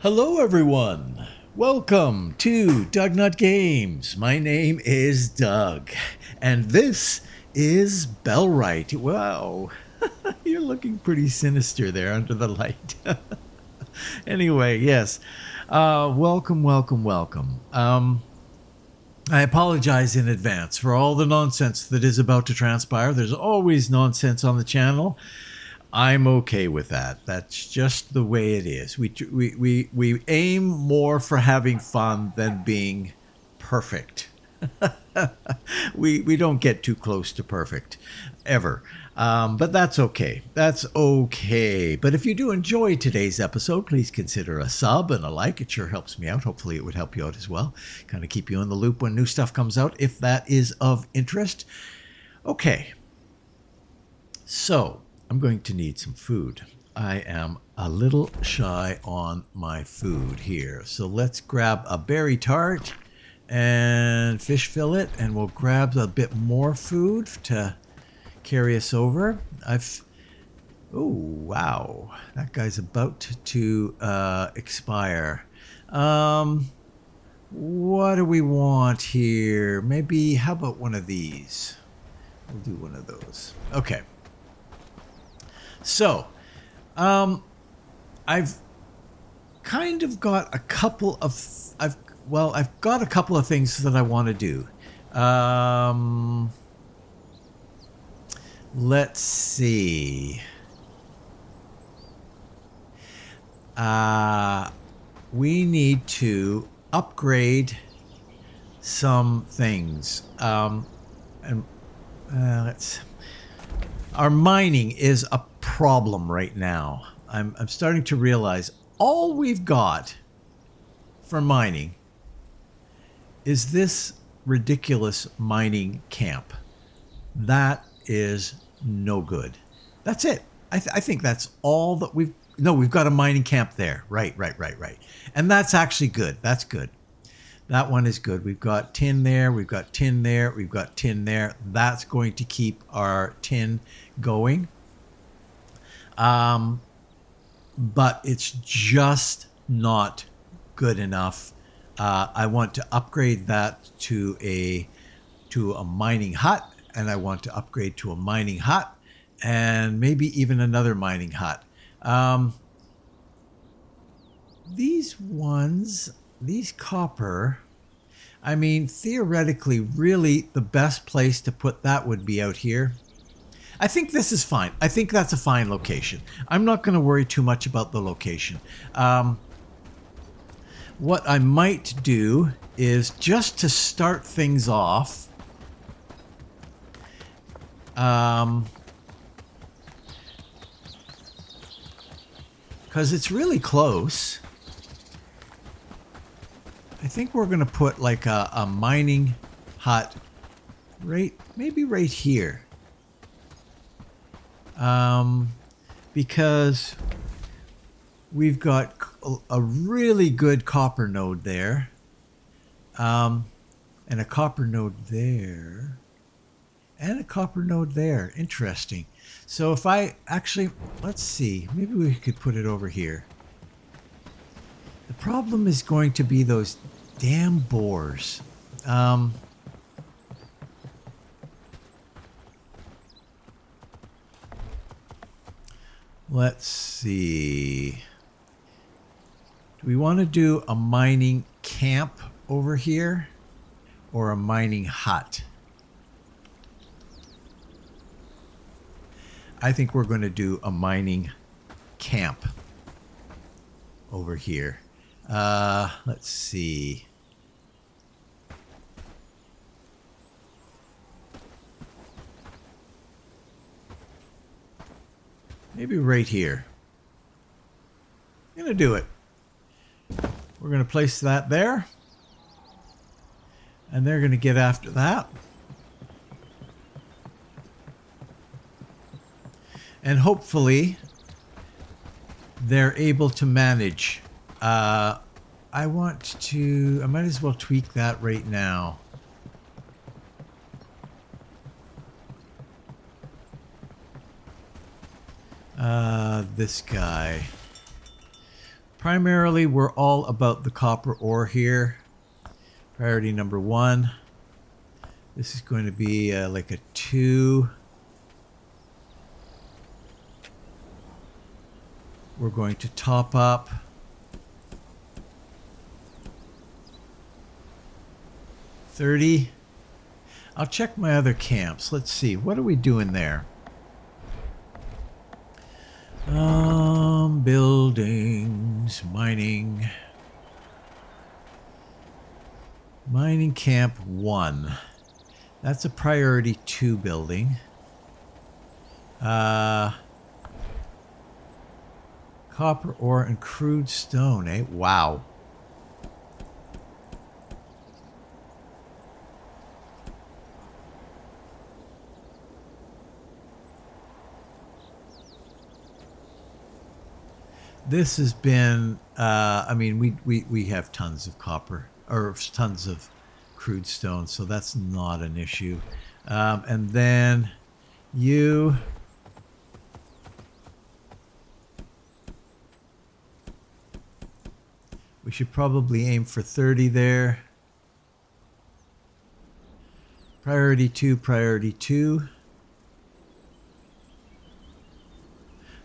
Hello everyone! Welcome to DougNutGames. My name is Doug, and this is Bellwright. Wow, you're looking pretty sinister there under the light. Anyway, yes. Welcome. I apologize in advance for all the nonsense that is about to transpire. There's always nonsense on the channel. I'm okay with that. That's just the way it is. We aim more for having fun than being perfect. we don't get too close to perfect ever. But that's okay. That's okay. But if you do enjoy today's episode, please consider a sub and a like. It sure helps me out. Hopefully it would help you out as well. Kind of keep you in the loop when new stuff comes out, if that is of interest. Okay. So I'm going to need some food. I am a little shy on my food here. So let's grab a berry tart and fish fillet, and we'll grab a bit more food to carry us over. Oh, wow. That guy's about to expire. What do we want here? Maybe, how about one of these? We'll do one of those. Okay. So, I've kind of got a couple of, I've got a couple of things that I want to do. Let's see. We need to upgrade some things. Our mining is a problem right now. I'm starting to realize all we've got for mining is this ridiculous mining camp. That is no good. That's it. I think that's all that we've... No, we've got a mining camp there. Right. And that's actually good. That's good. That one is good. We've got tin there. We've got tin there. We've got tin there. That's going to keep our tin going. But it's just not good enough. I want to upgrade that to a mining hut, and I want to upgrade to a mining hut, and maybe even another mining hut. These copper, I mean, theoretically, really the best place to put that would be out here. I think this is fine. I think that's a fine location. I'm not going to worry too much about the location. What I might do is, just to start things off, because it's really close, I think we're going to put like a mining hut maybe right here. Because we've got a really good copper node there, and a copper node there, and a copper node there. Interesting. So if I actually, let's see, maybe we could put it over here. The problem is going to be those damn boars. Let's see. Do we want to do a mining camp over here or a mining hut? I think we're going to do a mining camp over here. Let's see. Maybe right here. I'm going to do it. We're going to place that there. And they're going to get after that. And hopefully they're able to manage. I might as well tweak that right now. This guy. Primarily, we're all about the copper ore here. Priority number 1. This is going to be like a 2. We're going to top up. $30. I'll check my other camps. Let's see. What are we doing there? Buildings, mining. Mining camp 1. That's a priority 2 building. Copper ore and crude stone, eh? Wow. This has been, I mean, we have tons of copper, or tons of crude stone, so that's not an issue. And then you... We should probably aim for 30 there. Priority 2, priority 2.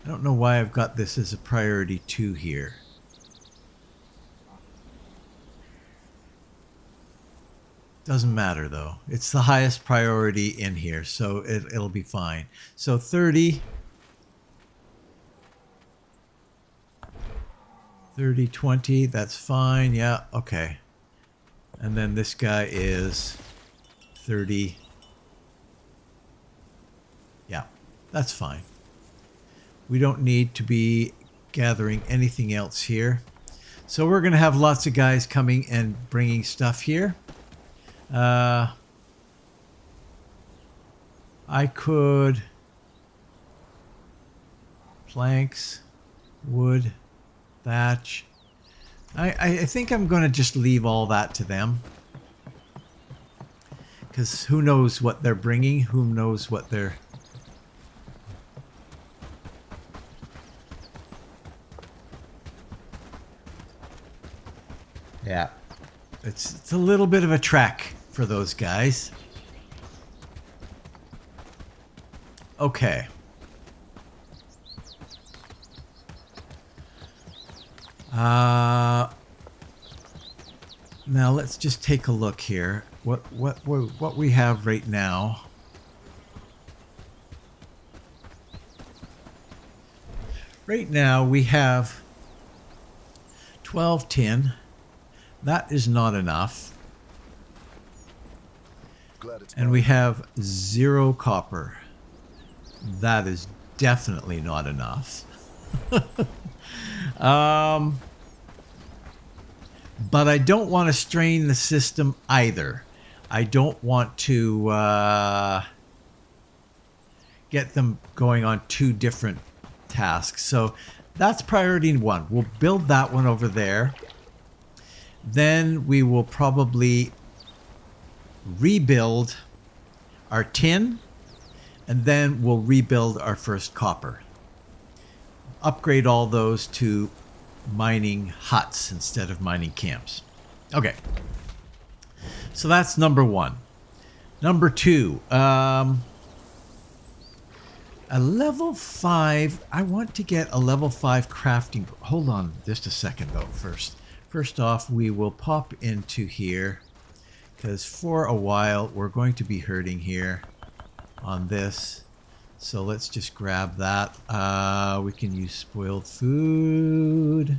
I don't know why I've got this as a priority 2 here. Doesn't matter though. It's the highest priority in here, so it'll be fine. So 30. 30, 20, that's fine. Yeah, okay. And then this guy is 30. Yeah, that's fine. We don't need to be gathering anything else here. So we're going to have lots of guys coming and bringing stuff here. I could... Planks, wood, thatch. I think I'm going to just leave all that to them. Because who knows what they're bringing? Who knows what they're... Yeah. It's a little bit of a trek for those guys. Okay. Now let's just take a look here. What we have right now. Right now we have 12 tin. That is not enough. And we have 0 copper. That is definitely not enough. But I don't want to strain the system either. I don't want to get them going on 2 different tasks. So that's priority 1. We'll build that one over there. Then we will probably rebuild our tin, and then we'll rebuild our first copper. Upgrade all those to mining huts instead of mining camps. Okay. So that's number 1. Number 2, a level 5. I want to get a level 5 crafting. Hold on just a second though first. First off, we will pop into here because for a while we're going to be hurting here on this. So let's just grab that. We can use spoiled food.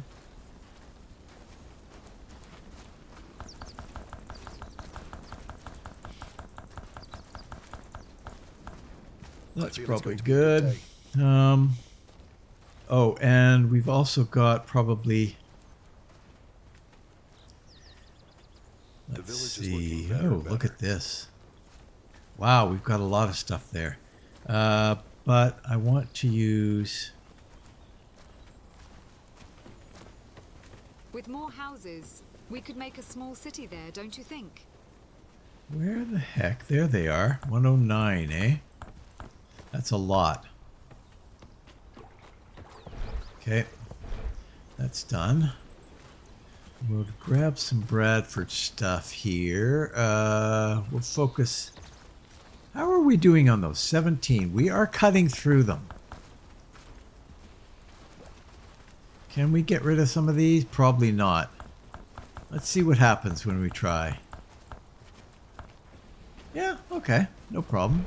That's probably good. Oh, and we've also got probably... Let's see. Oh, look at this. Wow, we've got a lot of stuff there. But I want to use... With more houses, we could make a small city there, don't you think? Where the heck? There they are. 109, eh? That's a lot. Okay. That's done. We'll grab some Bradford stuff here. We'll focus. How are we doing on those? 17. We are cutting through them. Can we get rid of some of these? Probably not. Let's see what happens when we try. Yeah, okay. No problem.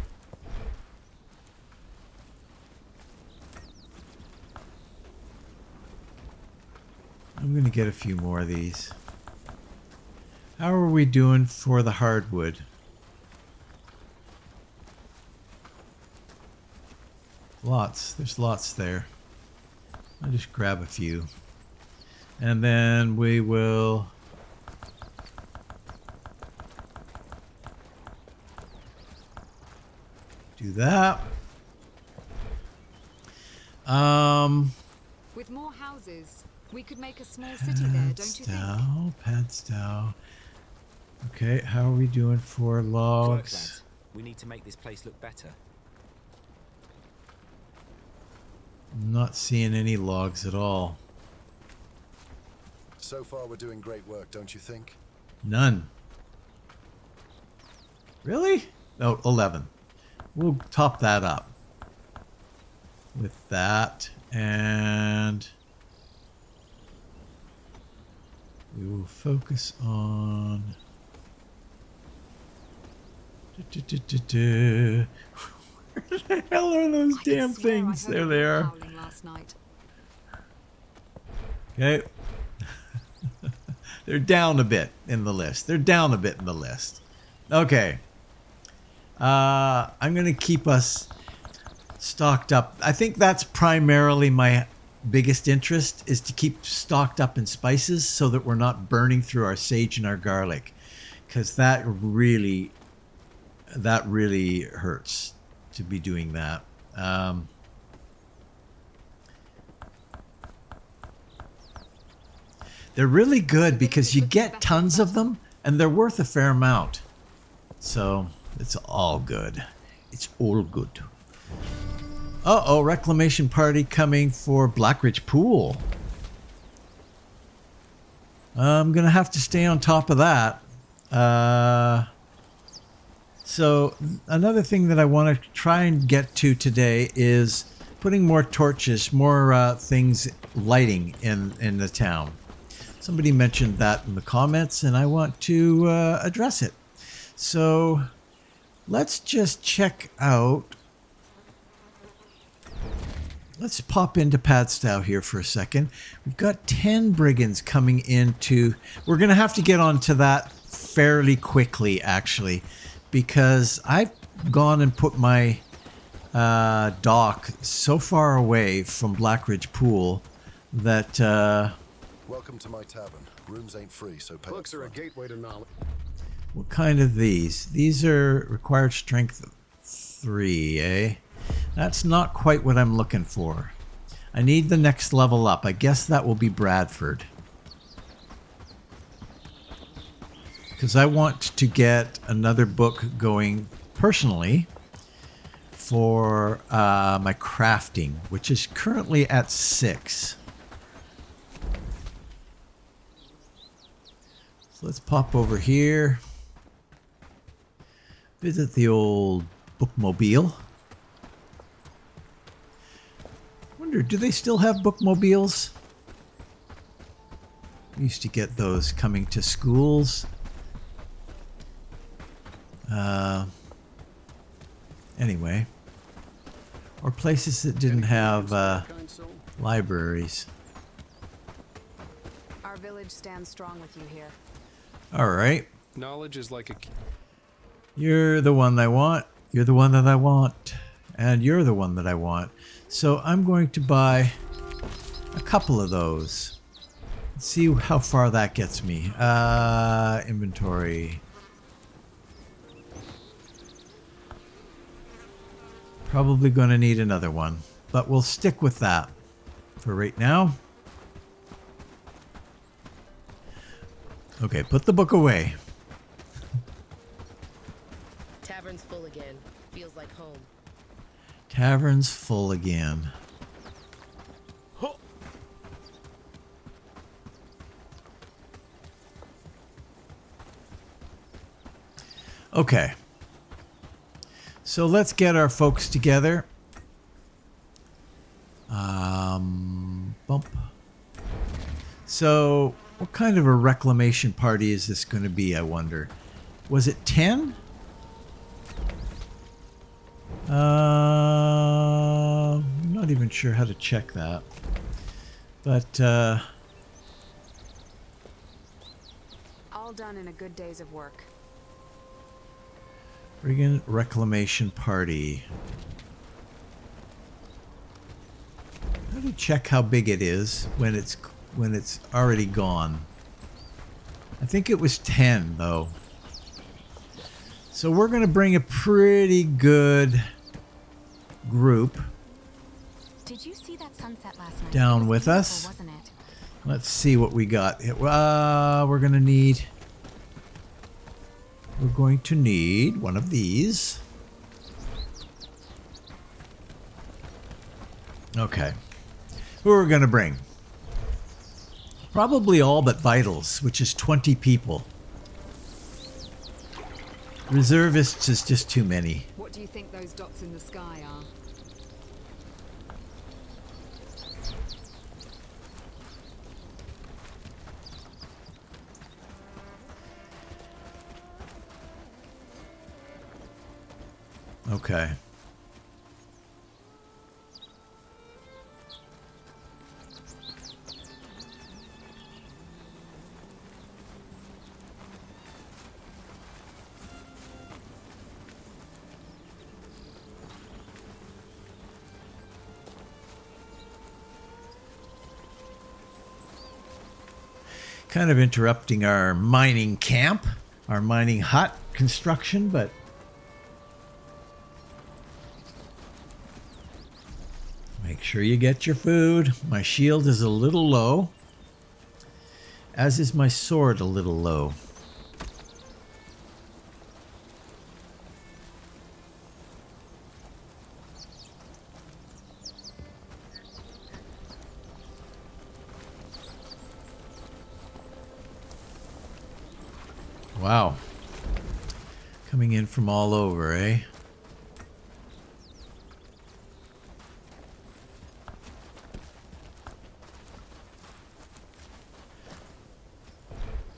I'm going to get a few more of these. How are we doing for the hardwood? Lots. There's lots there. I'll just grab a few. And then we will... do that. With more houses, we could make a small city there, don't you think? Padstow. Okay, how are we doing for logs? Lads. We need to make this place look better. I'm not seeing any logs at all. So far we're doing great work, don't you think? None. Really? Oh, 11. We'll top that up with that, and we will focus on where the hell are those damn things? There they are. Last night. Okay. They're down a bit in the list. Okay. I'm going to keep us stocked up. I think that's primarily my biggest interest, is to keep stocked up in spices so that we're not burning through our sage and our garlic, because that really hurts to be doing that. They're really good because you get tons of them and they're worth a fair amount. So it's all good. It's all good. Uh-oh, reclamation party coming for Blackridge Pool. I'm going to have to stay on top of that. So another thing that I want to try and get to today is putting more torches, more things lighting in the town. Somebody mentioned that in the comments, and I want to address it. So let's just check out. Let's pop into Padstow here for a second. We've got 10 brigands coming into... We're going to have to get onto that fairly quickly, actually, because I've gone and put my dock so far away from Blackridge Pool that... Welcome to my tavern. Rooms ain't free, so pay Books are a upfront. gateway to knowledge. What kind of these? These are required strength 3, eh? That's not quite what I'm looking for. I need the next level up. I guess that will be Bradford. Because I want to get another book going personally for my crafting, which is currently at 6. So let's pop over here. Visit the old bookmobile. Wonder, do they still have bookmobiles? We used to get those coming to schools. Anyway. Or places that didn't have libraries. Our village stands strong with you here. Alright. Knowledge is like a... You're the one I want. You're the one that I want. And you're the one that I want. So I'm going to buy a couple of those. Let's see how far that gets me. Inventory. Probably going to need another one. But we'll stick with that for right now. Okay, put the book away. Tavern's full again. Feels like home. Tavern's full again. Okay. So let's get our folks together. Bump. So what kind of a reclamation party is this going to be, I wonder? Was it 10? I'm not even sure how to check that. But, All done in a good day's of work. friggin' reclamation party. How do you check how big it is when it's already gone? I think it was 10 though. So we're gonna bring a pretty good group Did you see that sunset last night? down It was with beautiful, us. wasn't it? Let's see what we got. We're gonna need. We're going to need one of these. Okay. Who are we going to bring? Probably all but Vitals, which is 20 people. Reservists is just too many. What do you think those dots in the sky are? Okay. Kind of interrupting our mining camp, our mining hut construction, but make sure you get your food. My shield is a little low, as is my sword a little low. Wow. Coming in from all over, eh?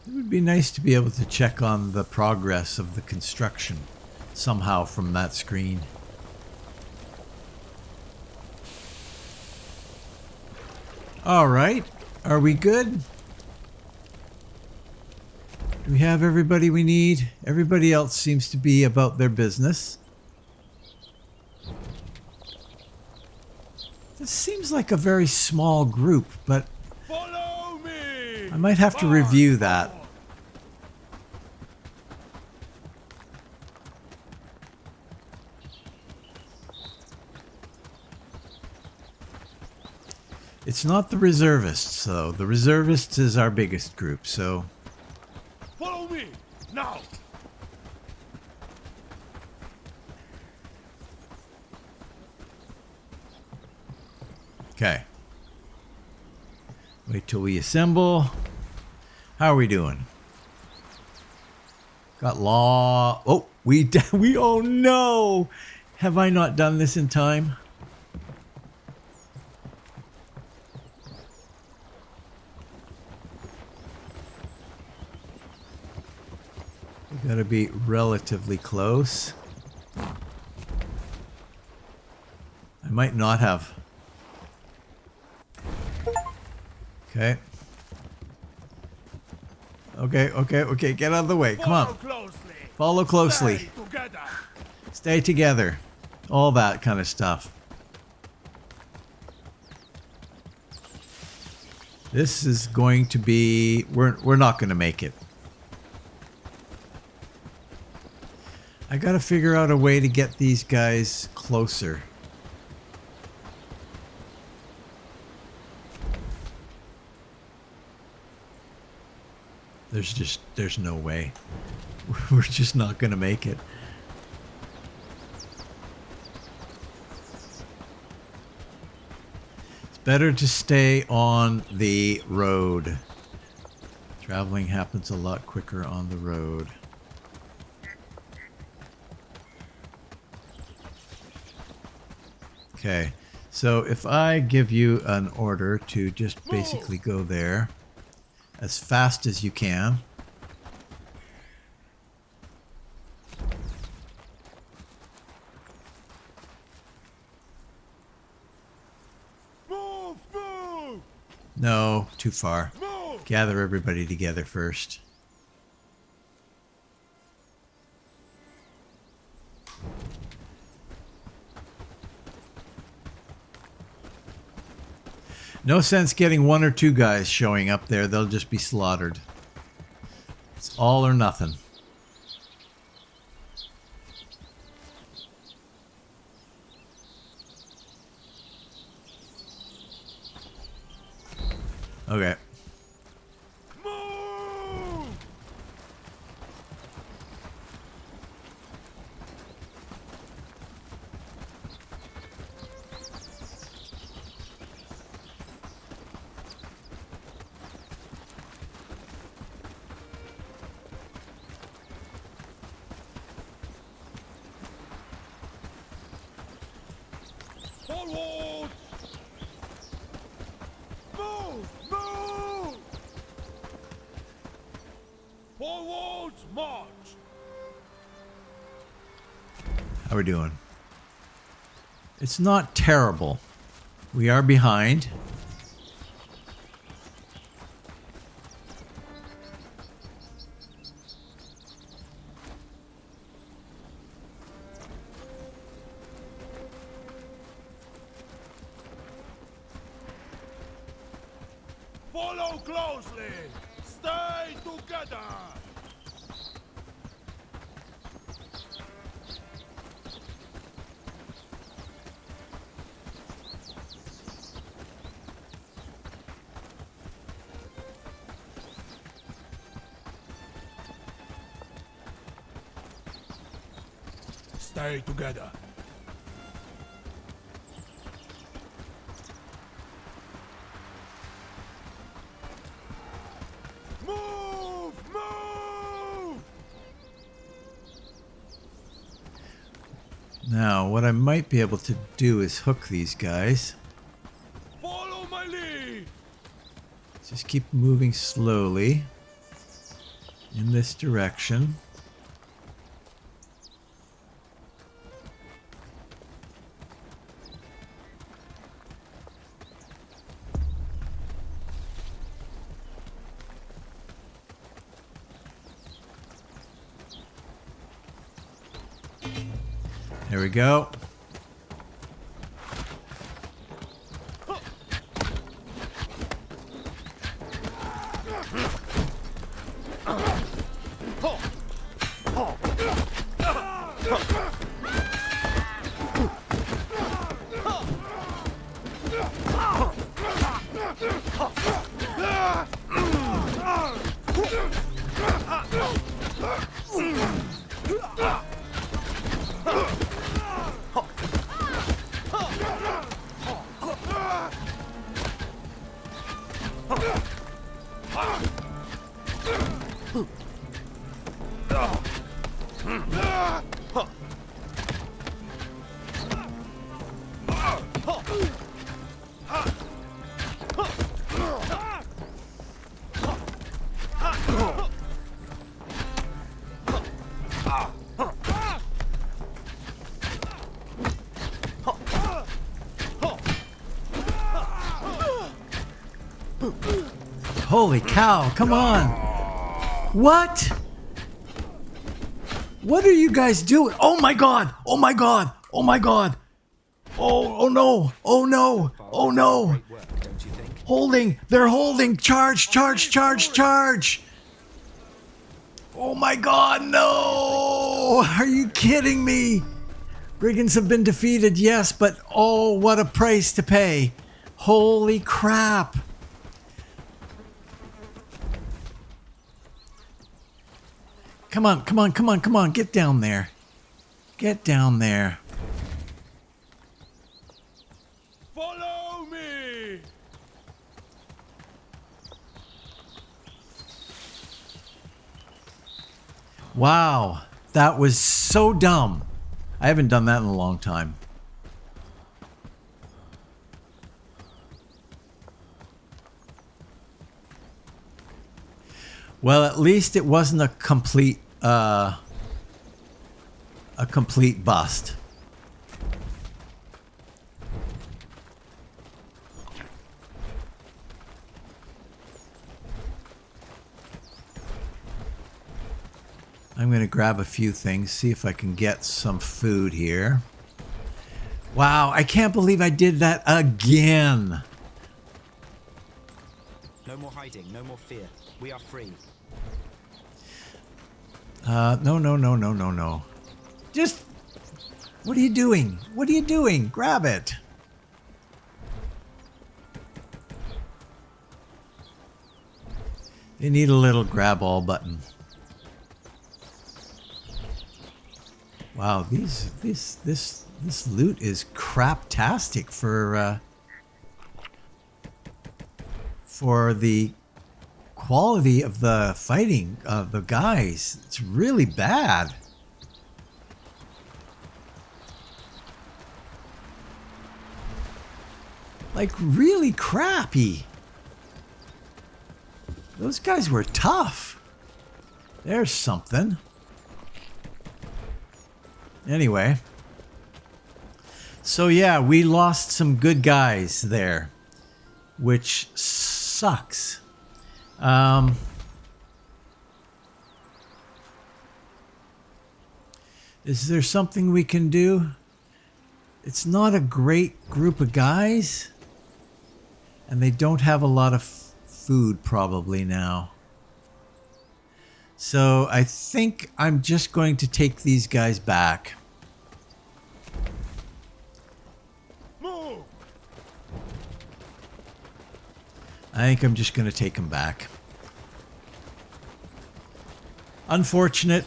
It would be nice to be able to check on the progress of the construction somehow from that screen. All right. Are we good? Do we have everybody we need? Everybody else seems to be about their business. This seems like a very small group, but Follow me! I might have to review that. It's not the reservists, though. The reservists is our biggest group, so... Follow me! Now! Okay. Wait till we assemble. How are we doing? Got law... Oh, we... Oh no! Have I not done this in time? We gotta be relatively close. I might not have. Okay. Okay. Get out of the way. Come on. Follow closely. Stay together. Stay together. All that kind of stuff. This is going to be... We're not going to make it. I got to figure out a way to get these guys closer. There's no way. We're just not going to make it. It's better to stay on the road. Traveling happens a lot quicker on the road. Okay, so if I give you an order to just basically go there as fast as you can. Move! Move! No, too far. Move! Gather everybody together first. No sense getting one or two guys showing up there. They'll just be slaughtered. It's all or nothing. Okay. Move! Forward! Move! Move! Forward march! How we doing? It's not terrible. We are behind. Follow closely! Stay together! Stay together. Move! Move! Now, what I might be able to do is hook these guys. Follow my lead! Just keep moving slowly in this direction. There we go. Holy cow, come on. What? What are you guys doing? Oh my god. Oh my god. Oh my god. Oh no. Oh no. Oh no. Great work, don't you think? Holding. They're holding. Charge, charge, charge, charge. Oh my god, no. Are you kidding me? Brigands have been defeated, yes, but oh, what a price to pay. Holy crap. Come on, come on, come on, come on. Get down there. Get down there. Follow me! Wow, that was so dumb. I haven't done that in a long time. Well, at least it wasn't a complete bust. I'm going to grab a few things, see if I can get some food here. Wow, I can't believe I did that again. No more hiding, no more fear. We are free. No. Just, what are you doing? What are you doing? Grab it. They need a little grab all button. Wow, this loot is craptastic for the quality of the fighting of the guys. It's really bad. Like really crappy. Those guys were tough. There's something. Anyway. So yeah, we lost some good guys there, which sucks. Is there something we can do? It's not a great group of guys, and they don't have a lot of food probably now. So I think I'm just going to take these guys back. Move! I think I'm just going to take them back. Unfortunate.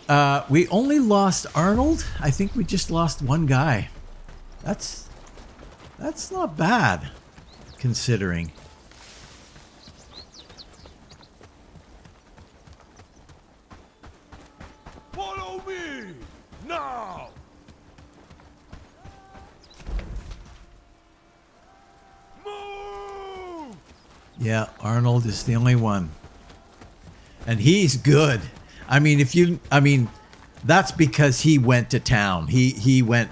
We only lost Arnold. I think we just lost one guy. That's not bad, considering. Follow me! Now! Move! Yeah, Arnold is the only one. And he's good. I mean, that's because he went to town. He went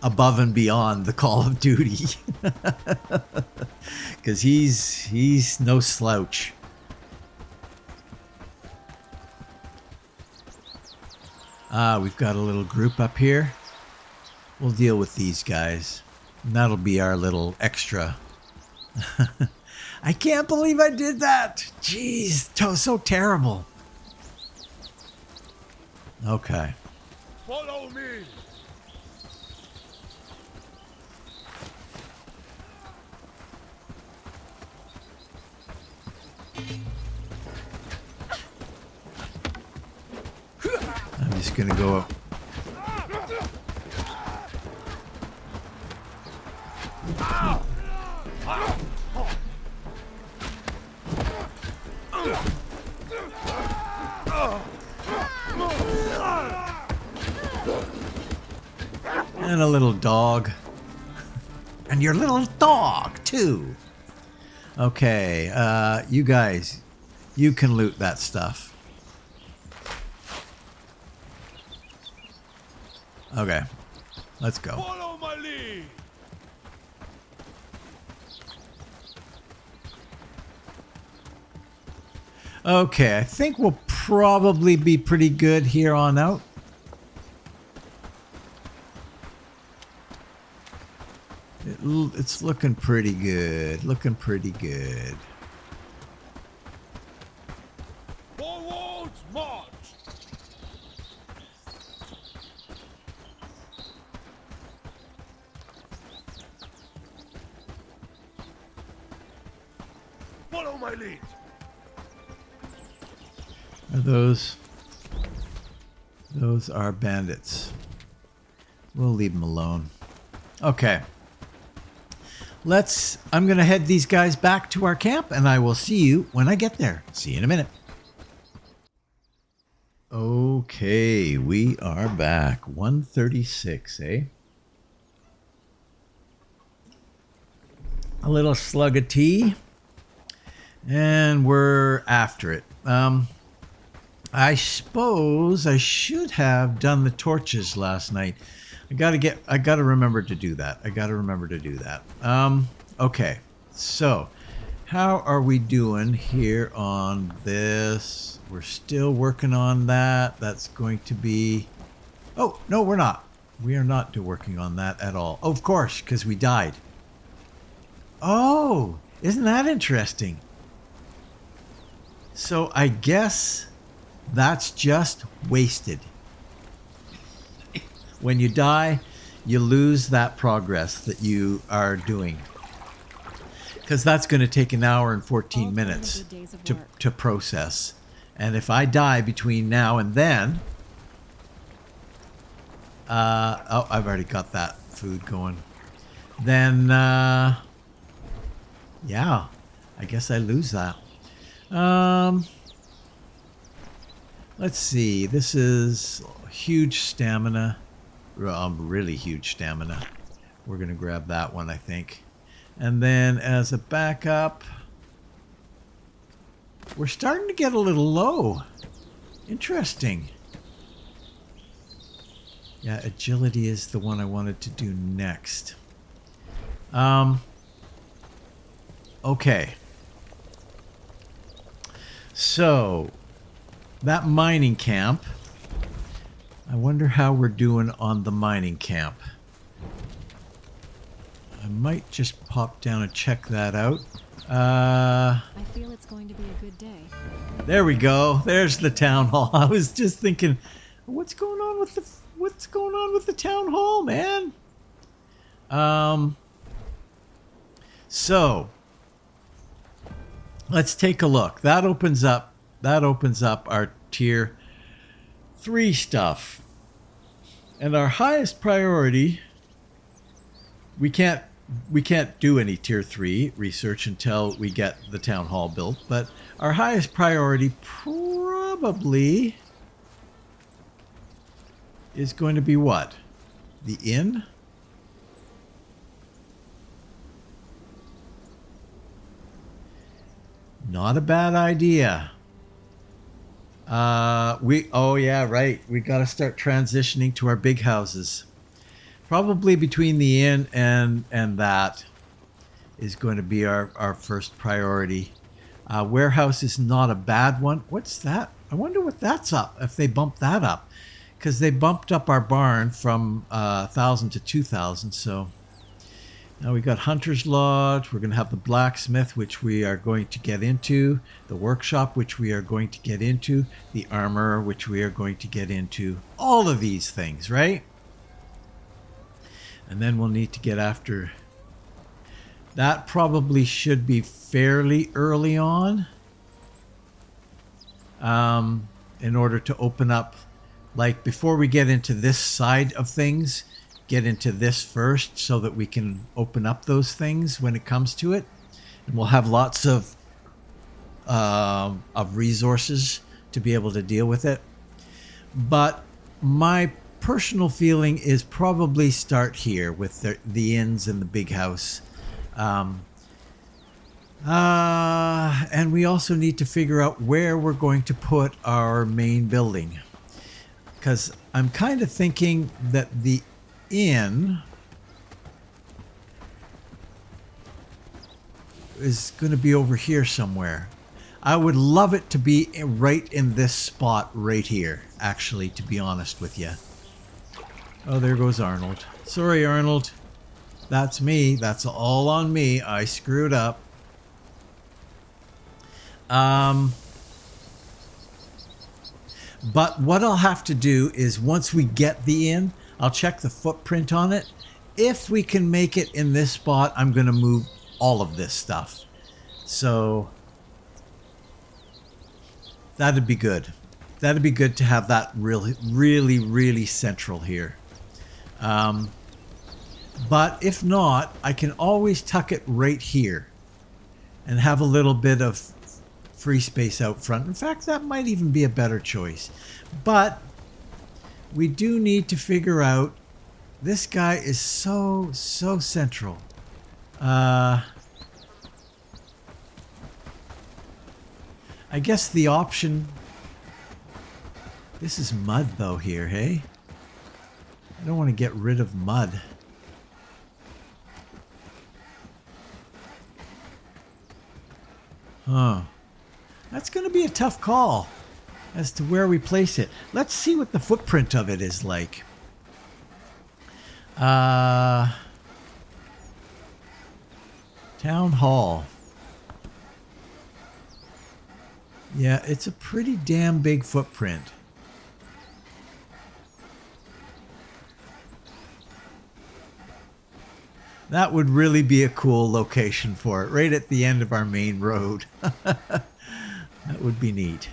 above and beyond the Call of Duty. Because he's no slouch. We've got a little group up here. We'll deal with these guys. And that'll be our little extra. I can't believe I did that. Jeez, so terrible. Okay. Follow me! I'm just gonna go. And a little dog. And your little dog, too. Okay, you guys, you can loot that stuff. Okay, let's go. Follow my lead! Okay, I think we'll probably be pretty good here on out. It's looking pretty good. Looking pretty good. Forwards, march! Follow my lead! Are those are bandits. We'll leave them alone. Okay. I'm going to head these guys back to our camp, and I will see you when I get there. See you in a minute. Okay, we are back. 136, eh? A little slug of tea. And we're after it. I suppose I should have done the torches last night. I gotta remember to do that. Okay. So, how are we doing here on this? We're still working on that. That's going to be... Oh, no, we're not. We are not working on that at all. Oh, of course, because we died. Oh, isn't that interesting? So I guess that's just wasted. When you die, you lose that progress that you are doing. Because that's going to take an hour and 14 minutes to process. And if I die between now and then... oh, I've already got that food going. Then, yeah, I guess I lose that. Let's see. This is huge stamina. Really huge stamina. We're going to grab that one, I think. And then as a backup, we're starting to get a little low. Interesting. Yeah, agility is the one I wanted to do next. Okay. So, that mining camp. I wonder how we're doing on the mining camp. I might just pop down and check that out. I feel it's going to be a good day. There we go. There's the town hall. I was just thinking, what's going on with the town hall, man? So let's take a look. That opens up our tier 3 stuff. And our highest priority, we can't do any tier 3 research until we get the town hall built, but our highest priority probably is going to be what? The inn? Not a bad idea. Oh yeah, right. We got to start transitioning to our big houses. Probably between the inn and that is going to be our first priority. Warehouse is not a bad one. What's that? I wonder what that's up, if they bump that up. Because they bumped up our barn from 1,000 to 2,000, so... Now we got Hunter's Lodge, we're going to have the blacksmith, which we are going to get into, the workshop, which we are going to get into, the armor, which we are going to get into. All of these things, right? And then we'll need to get after... That probably should be fairly early on. In order to open up, like before we get into this side of things... Get into this first so that we can open up those things when it comes to it. And we'll have lots of resources to be able to deal with it. But my personal feeling is probably start here with the inns and the big house. And we also need to figure out where we're going to put our main building. Because I'm kind of thinking that the inn is going to be over here somewhere. I would love it to be right in this spot right here, actually, to be honest with you. Oh, there goes Arnold. Sorry, Arnold. That's me. That's all on me. I screwed up. But what I'll have to do is once we get the inn, I'll check the footprint on it. If we can make it in this spot, I'm going to move all of this stuff. So that'd be good. That'd be good to have that really central here. But if not, I can always tuck it right here and have a little bit of free space out front. In fact, that might even be a better choice. But we do need to figure out, this guy is so central. I guess the option... This is mud though here, hey? I don't want to get rid of mud. Huh. That's going to be a tough call as to where we place it. Let's see what the footprint of it is like. Town Hall. Yeah, it's a pretty damn big footprint. That would really be a cool location for it, right at the end of our main road. That would be neat.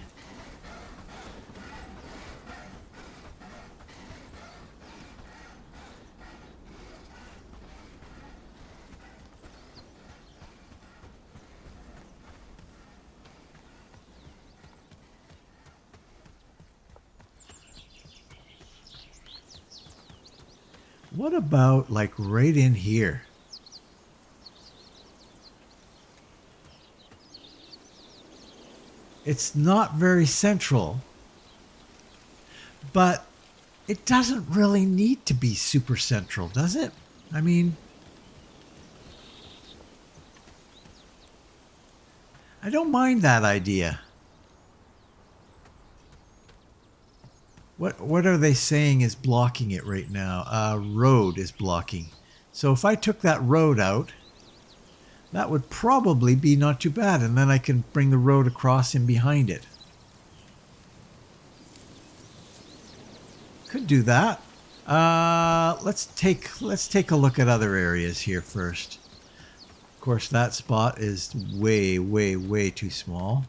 What about like right in here? It's not very central, but it doesn't really need to be super central, does it? I mean, I don't mind that idea. What are they saying is blocking it right now? Road is blocking. So if I took that road out, that would probably be not too bad. And then I can bring the road across in behind it. Could do that. Let's take a look at other areas here first. Of course, that spot is way, way, way too small.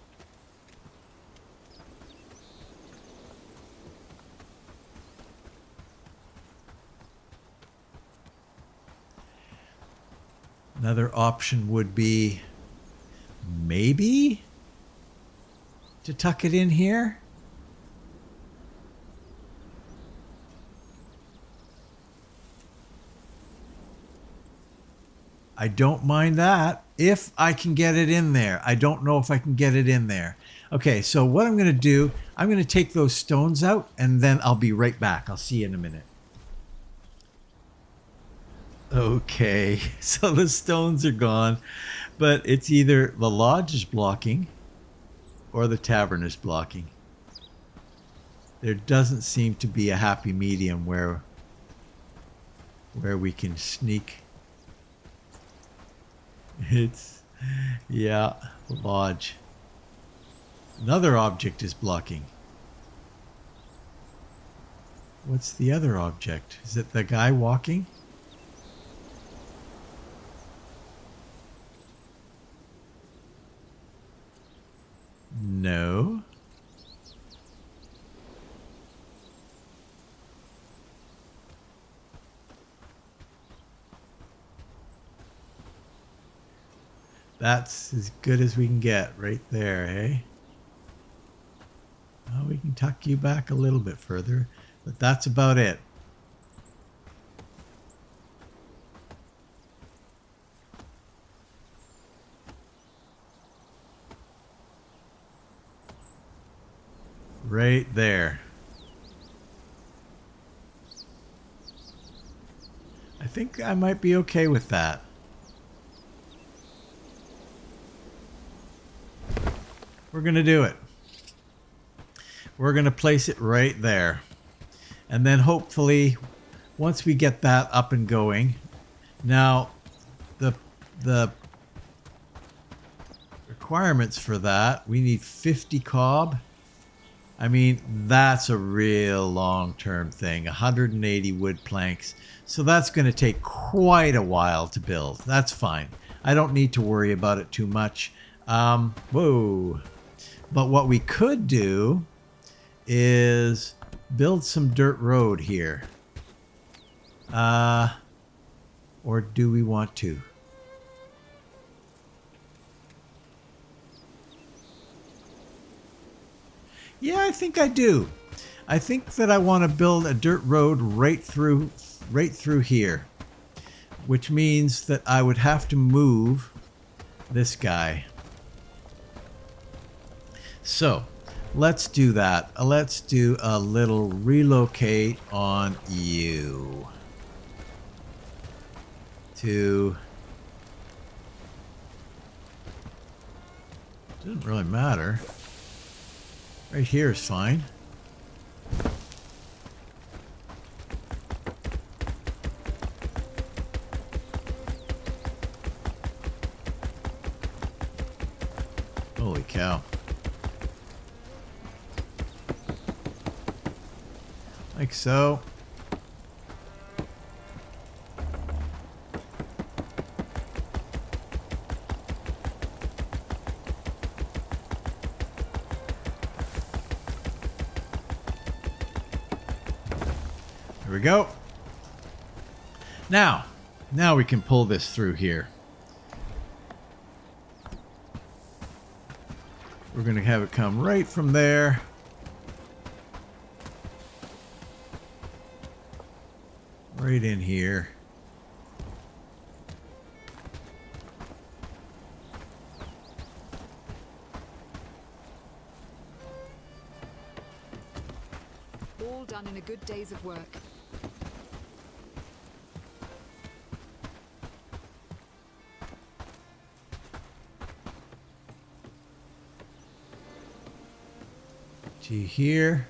Another option would be maybe to tuck it in here. I don't mind that if I can get it in there. I don't know if I can get it in there. Okay, so what I'm going to do, I'm going to take those stones out and then I'll be right back. I'll see you in a minute. Okay, so the stones are gone, but it's either the lodge is blocking or the tavern is blocking. There doesn't seem to be a happy medium where we can sneak. It's, yeah, lodge. Another object is blocking. What's the other object? Is it the guy walking? No. That's as good as we can get right there, eh? Well, we can tuck you back a little bit further, but that's about it. Right there. I think I might be okay with that. We're going to do it. We're going to place it right there. And then hopefully, once we get that up and going, now the requirements for that, we need 50 cob. I mean, that's a real long-term thing, 180 wood planks. So that's going to take quite a while to build. That's fine. I don't need to worry about it too much. Whoa. But what we could do is build some dirt road here. Or do we want to? Yeah, I think I do. I think that I want to build a dirt road right through here, which means that I would have to move this guy. So let's do that. Let's do a little relocate on you to... Doesn't really matter. Right here is fine. Holy cow. Like so. There we go. Now we can pull this through here. We're going to have it come right from there. Right in here. All done in a good day's of work. To here.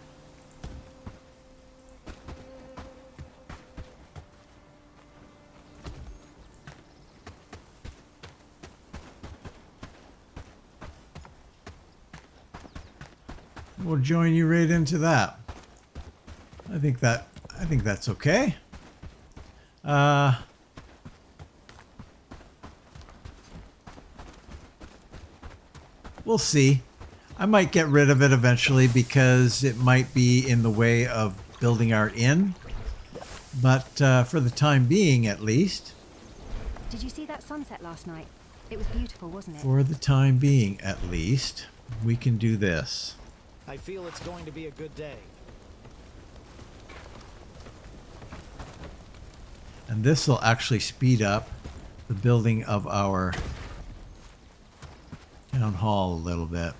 We'll join you right into that. I think that's okay. We'll see. I might get rid of it eventually because it might be in the way of building our inn. But for the time being, at least. Did you see that sunset last night? It was beautiful, wasn't it? For the time being, at least, we can do this. I feel it's going to be a good day. And this will actually speed up the building of our town hall a little bit.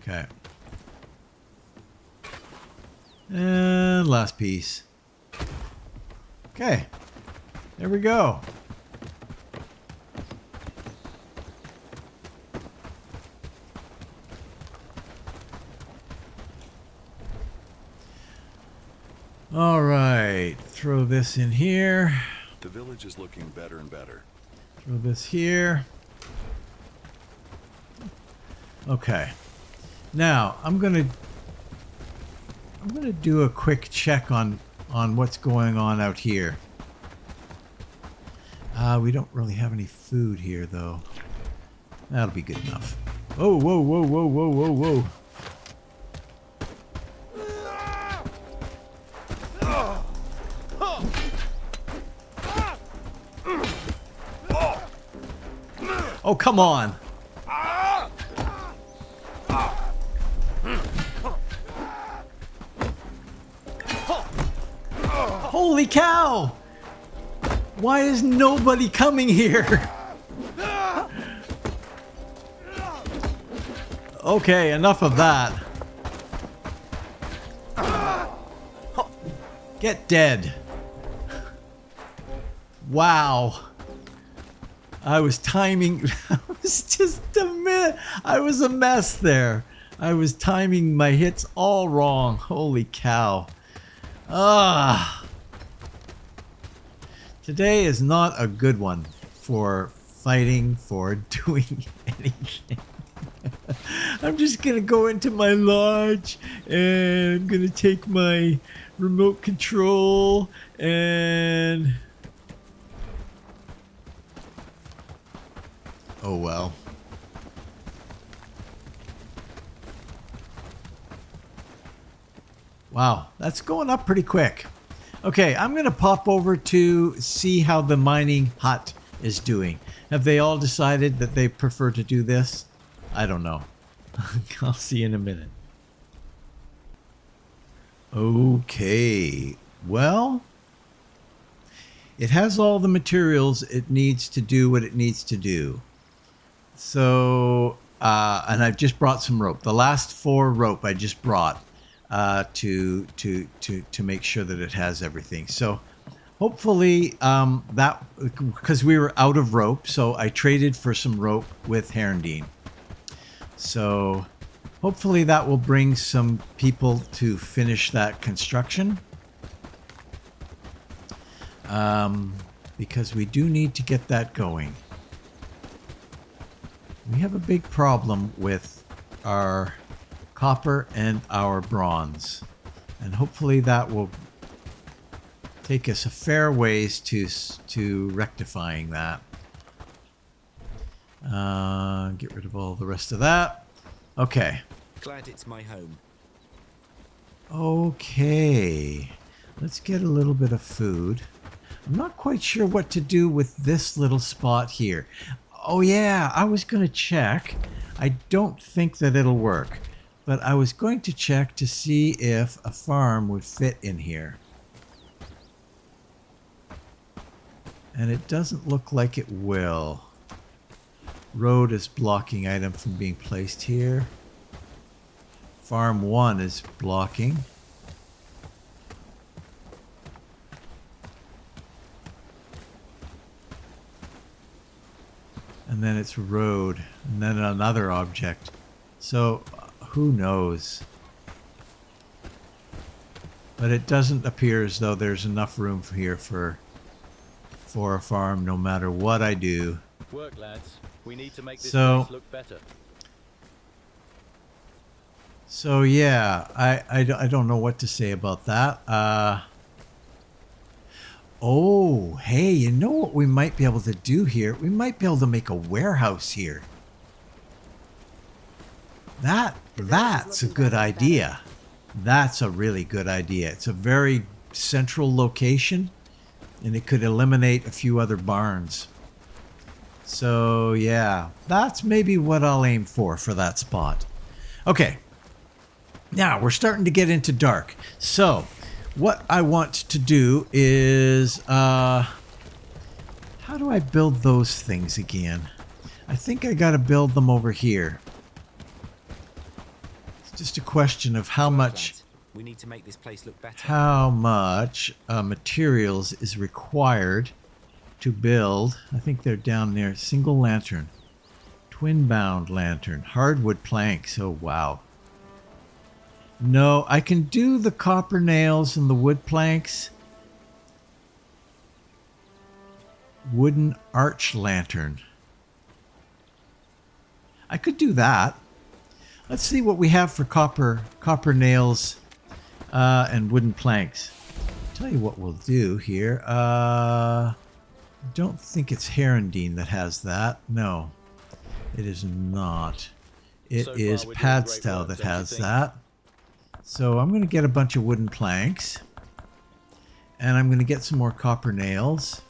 Okay. And last piece. Okay. There we go. All right. Throw this in here. The village is looking better and better. Throw this here. Okay. Now, I'm gonna do a quick check on what's going on out here. We don't really have any food here, though. That'll be good enough. Oh, whoa, whoa, whoa, whoa, whoa, whoa. Oh, come on. Holy cow! Why is nobody coming here? Okay, enough of that. Get dead. Wow. I was timing. I was just a minute. I was a mess there. I was timing my hits all wrong. Holy cow. Today is not a good one for fighting, for doing anything. I'm just gonna go into my lodge and I'm gonna take my remote control and... Oh well. Wow, that's going up pretty quick. Okay, I'm going to pop over to see how the mining hut is doing. Have they all decided that they prefer to do this? I don't know. I'll see you in a minute. Okay. Well, it has all the materials it needs to do what it needs to do. So, and I've just brought some rope. The last 4 rope I just brought to make sure that it has everything. So, hopefully, that because we were out of rope, so I traded for some rope with Herondine. So, hopefully, that will bring some people to finish that construction. Because we do need to get that going. We have a big problem with our copper and our bronze. And hopefully that will take us a fair ways to rectifying that. Get rid of all the rest of that. Okay. Glad it's my home. Okay. Let's get a little bit of food. I'm not quite sure what to do with this little spot here. Oh yeah, I was going to check. I don't think that it'll work. But I was going to check to see if a farm would fit in here. And it doesn't look like it will. Road is blocking item from being placed here. Farm 1 is blocking. And then it's road, and then another object. So, who knows? But it doesn't appear as though there's enough room here for a farm, no matter what I do. Work, lads. We need to make this So- place look better. So yeah, I don't know what to say about that. Oh, hey, you know what we might be able to do here? We might be able to make a warehouse here. That's a good idea. That's a really good idea. It's a very central location, and it could eliminate a few other barns. So yeah, that's maybe what I'll aim for that spot. Okay. Now, we're starting to get into dark. So, what I want to do is, how do I build those things again? I think I got to build them over here. It's just a question of how much, We need to make this place look better. materials is required to build. I think they're down there. Single lantern, twin bound lantern, hardwood planks. Oh, wow. No, I can do the copper nails and the wood planks. Wooden arch lantern. I could do that. Let's see what we have for copper nails and wooden planks. Tell you what we'll do here. I don't think it's Herondine that has that. No, it is not. It So far, is we're doing great Padstow work, that don't you has think? that. So I'm going to get a bunch of wooden planks. And I'm going to get some more copper nails.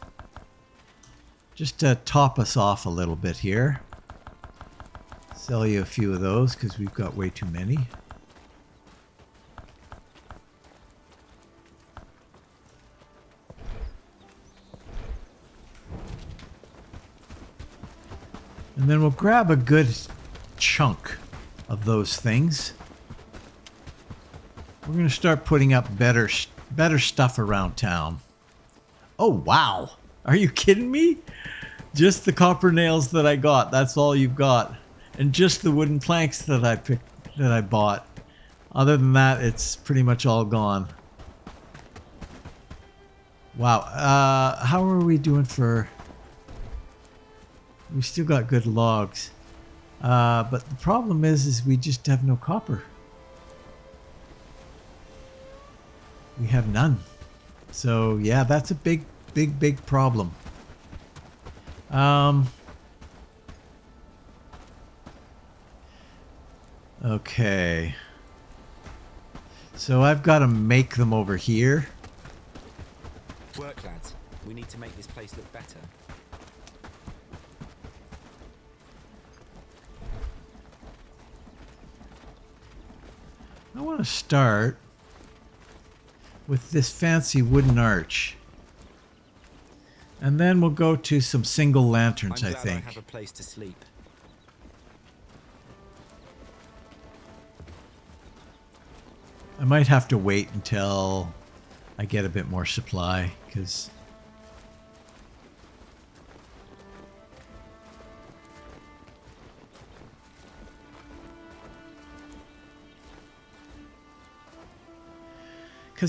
Just to top us off a little bit here. Sell you a few of those because we've got way too many. And then we'll grab a good chunk of those things. We're going to start putting up better stuff around town. Oh, wow. Are you kidding me? Just the copper nails that I got. That's all you've got. And just the wooden planks that I bought. Other than that, it's pretty much all gone. Wow. How are we doing for... We still got good logs. But the problem is we just have no copper. We have none. So yeah, that's a big problem. Okay. So I've got to make them over here. Work, lads. We need to make this place look better. I want to start with this fancy wooden arch. And then we'll go to some single lanterns, I'm I glad think. I have a place to sleep. I might have to wait until I get a bit more supply, because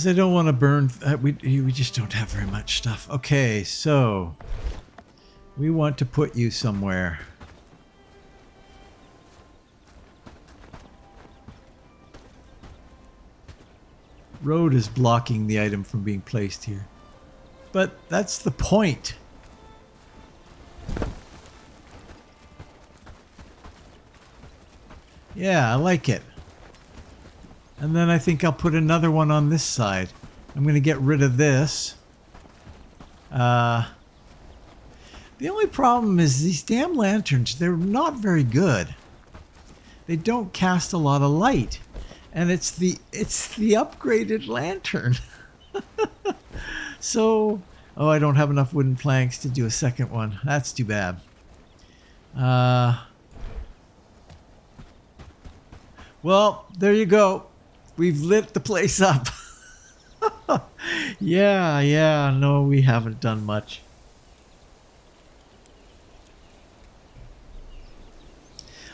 I don't want to burn. We just don't have very much stuff. Okay, so we want to put you somewhere. Road is blocking the item from being placed here. But that's the point. Yeah, I like it. And then I think I'll put another one on this side. I'm going to get rid of this. The only problem is these damn lanterns, they're not very good. They don't cast a lot of light. And it's the upgraded lantern. So, oh, I don't have enough wooden planks to do a second one. That's too bad. Well, there you go. We've lit the place up. Yeah, no, we haven't done much.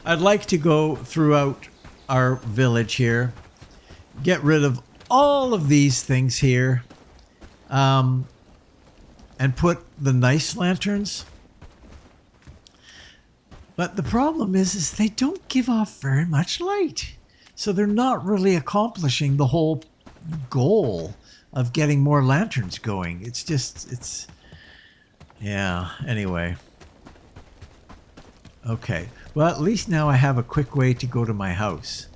I'd like to go throughout our village here, get rid of all of these things here, and put the nice lanterns. But the problem is they don't give off very much light. So they're not really accomplishing the whole goal of getting more lanterns going. Yeah, anyway. Okay, well, at least now I have a quick way to go to my house.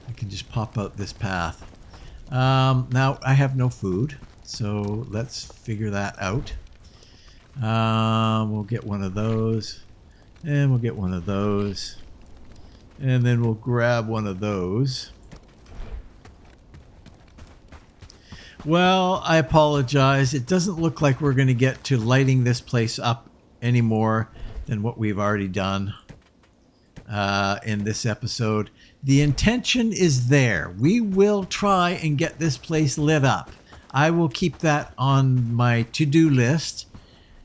I can just pop out this path. Now, I have no food, so let's figure that out. We'll get one of those, and we'll get one of those, and then we'll grab one of those. Well, I apologize. It doesn't look like we're going to get to lighting this place up any more than what we've already done in this episode. The intention is there. We will try and get this place lit up. I will keep that on my to-do list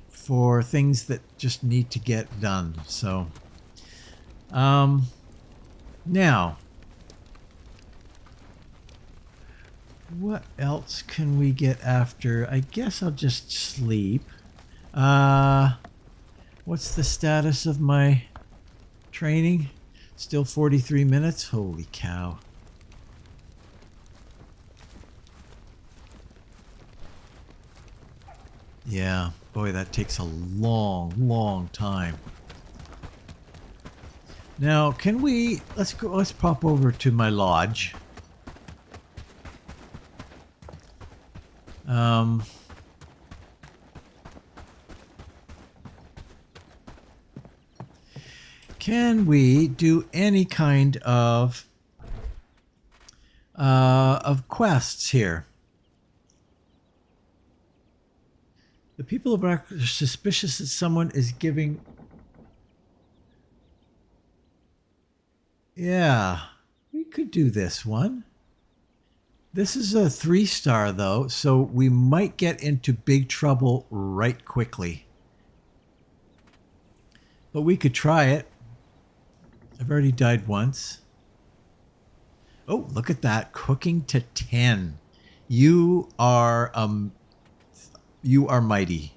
for things that just need to get done. So, now, what else can we get after? I guess I'll just sleep. What's the status of my training? Still 43 minutes? Holy cow. Yeah, boy, that takes a long time. Now, can we... Let's pop over to my lodge. Can we do any kind of quests here? The people are suspicious that someone is giving... Yeah, we could do this one. This is a 3-star though, so we might get into big trouble right quickly. But we could try it. I've already died once. Oh, look at that. Cooking to 10. You are mighty.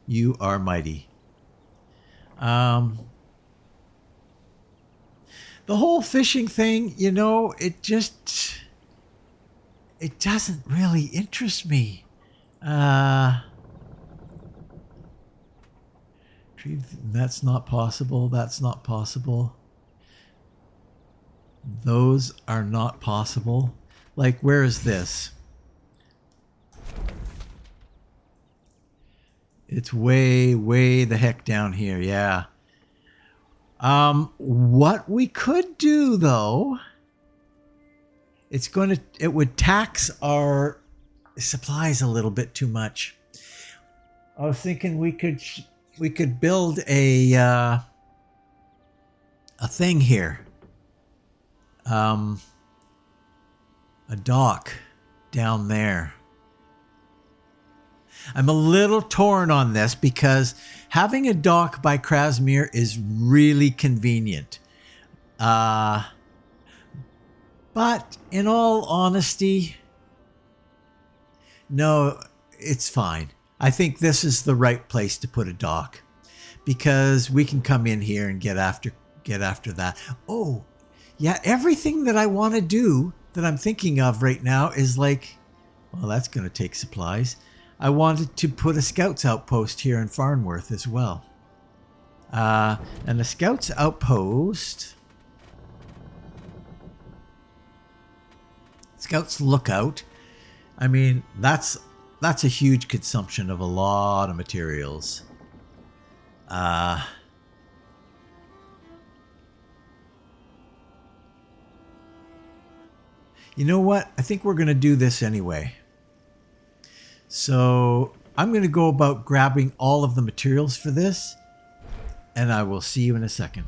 You are mighty. The whole fishing thing, you know, it doesn't really interest me. That's not possible. That's not possible. Those are not possible. Like, where is this? It's way the heck down here. Yeah. What we could do, though, it would tax our supplies a little bit too much. I was thinking we could build a thing here. A dock down there. I'm a little torn on this because having a dock by Krasmir is really convenient. But in all honesty, no, it's fine. I think this is the right place to put a dock because we can come in here and get after that. Oh, yeah, everything that I want to do that I'm thinking of right now is like, well, that's going to take supplies. I wanted to put a scouts outpost here in Farnworth as well. And the scouts outpost, scouts lookout. I mean, that's a huge consumption of a lot of materials. You know what? I think we're going to do this anyway. So I'm going to go about grabbing all of the materials for this, and I will see you in a second.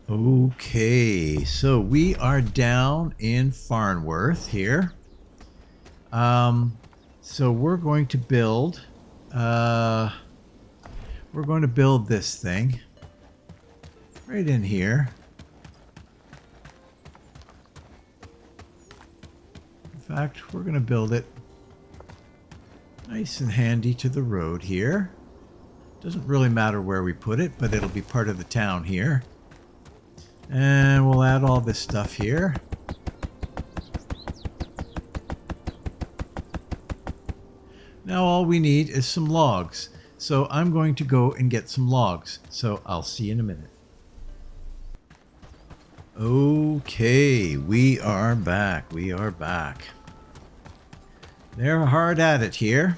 Okay, so we are down in Farnworth here. So we're going to build this thing right in here. In fact, we're going to build it nice and handy to the road here. Doesn't really matter where we put it, but it'll be part of the town here. And we'll add all this stuff here. Now all we need is some logs. So I'm going to go and get some logs. So I'll see you in a minute. Okay, we are back. We are back. They're hard at it here.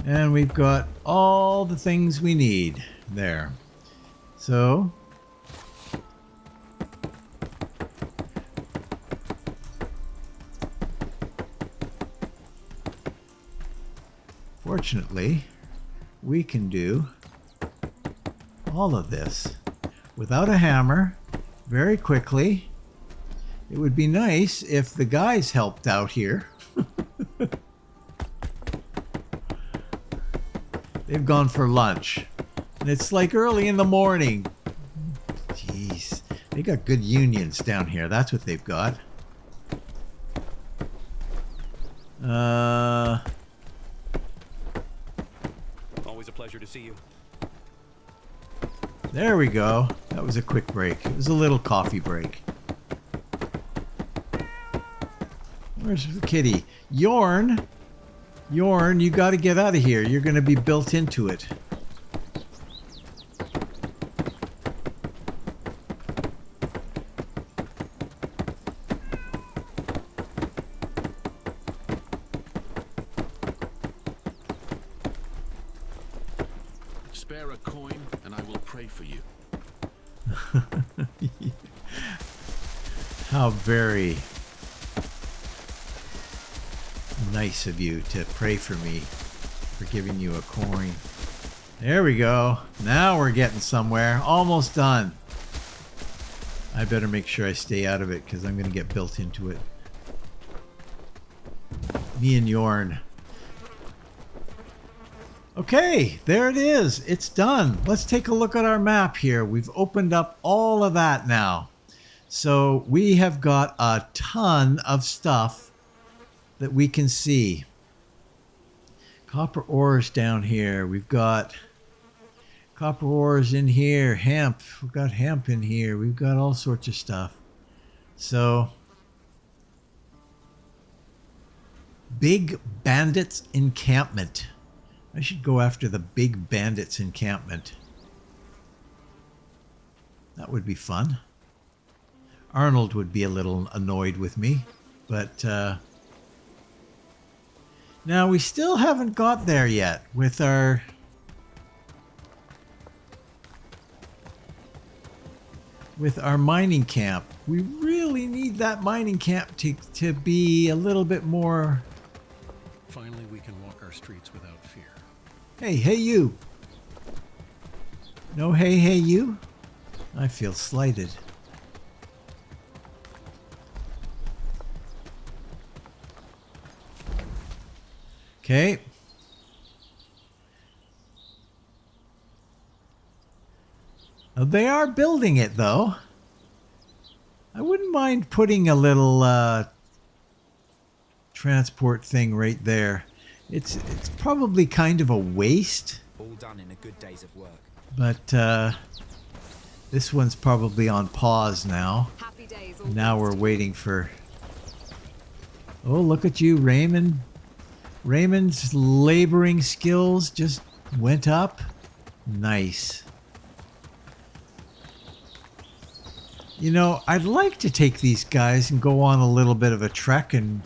And we've got all the things we need there. So fortunately, we can do all of this without a hammer very quickly. It would be nice if the guys helped out here. They've gone for lunch. And it's like early in the morning. Jeez. They got good unions down here. That's what they've got. Always a pleasure to see you. There we go. That was a quick break. It was a little coffee break. Where's the kitty? Yorn! Yorn, you got to get out of here. You're going to be built into it. Spare a coin, and I will pray for you. How very nice of you to pray for me for giving you a coin. There we go. Now we're getting somewhere. Almost done. I better make sure I stay out of it because I'm going to get built into it. Me and Yorn. Okay, there it is. It's done. Let's take a look at our map here. We've opened up all of that now. So we have got a ton of stuff that we can see. Copper ores down here. We've got copper ores in here. Hemp. We've got hemp in here. We've got all sorts of stuff. So, Big Bandits Encampment. I should go after the Big Bandits Encampment. That would be fun. Arnold would be a little annoyed with me, but now we still haven't got there yet with our with our mining camp. We really need that mining camp to be a little bit more... Finally, we can walk our streets without fear. Hey you. No hey you? I feel slighted. Okay. They are building it, though. I wouldn't mind putting a little transport thing right there. It's probably kind of a waste. All done in a good day's of work. But this one's probably on pause now. Happy days. Now we're waiting for... Oh, look at you, Raymond. Raymond's laboring skills just went up. Nice. You know, I'd like to take these guys and go on a little bit of a trek, and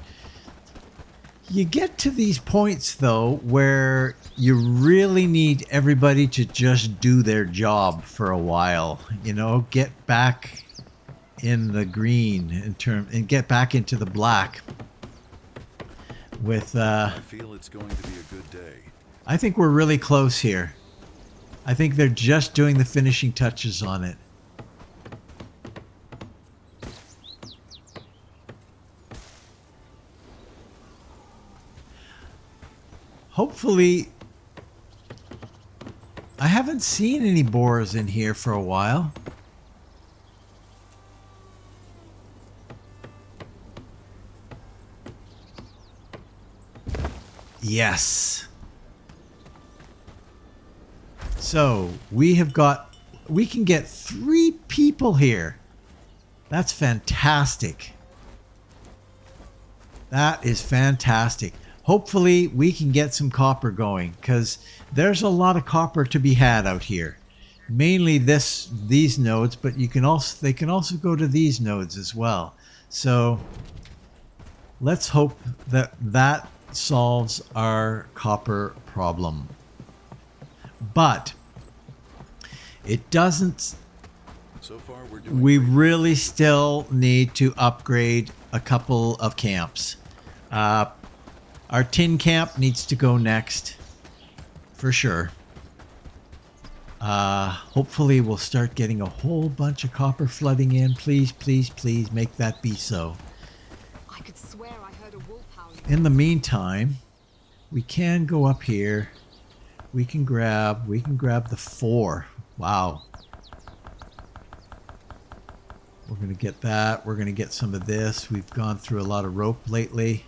you get to these points, though, where you really need everybody to just do their job for a while. You know, get back in the green and get back into the black. With I feel it's going to be a good day. I think we're really close here. I think they're just doing the finishing touches on it. Hopefully, I haven't seen any boars in here for a while. Yes. So we can get 3 people here. That's fantastic. That is fantastic. Hopefully we can get some copper going, because there's a lot of copper to be had out here. Mainly these nodes, but they can also go to these nodes as well. So let's hope that solves our copper problem. But it doesn't. So far, we're doing We great. really still need to upgrade a couple of camps. Our tin camp needs to go next, for sure. Hopefully we'll start getting a whole bunch of copper flooding in. Please, please, please make that be so. I could swear I heard a wolf howling. In the meantime, we can go up here. We can grab the 4. Wow. We're going to get that. We're going to get some of this. We've gone through a lot of rope lately.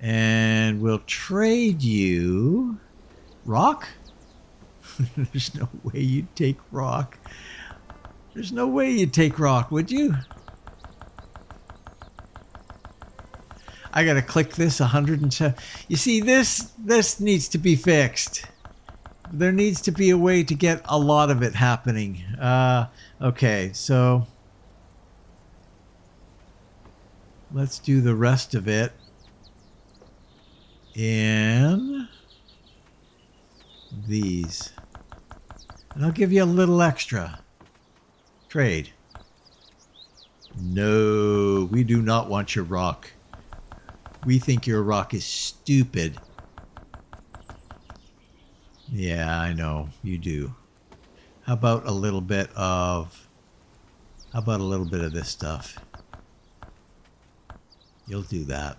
And we'll trade you rock. There's no way you'd take rock. There's no way you'd take rock, would you? I gotta click this 107. You see, this needs to be fixed. There needs to be a way to get a lot of it happening. Okay, so let's do the rest of it in these. And I'll give you a little extra. Trade. No, we do not want your rock. We think your rock is stupid. Yeah, I know, you do. How about a little bit of this stuff? You'll do that.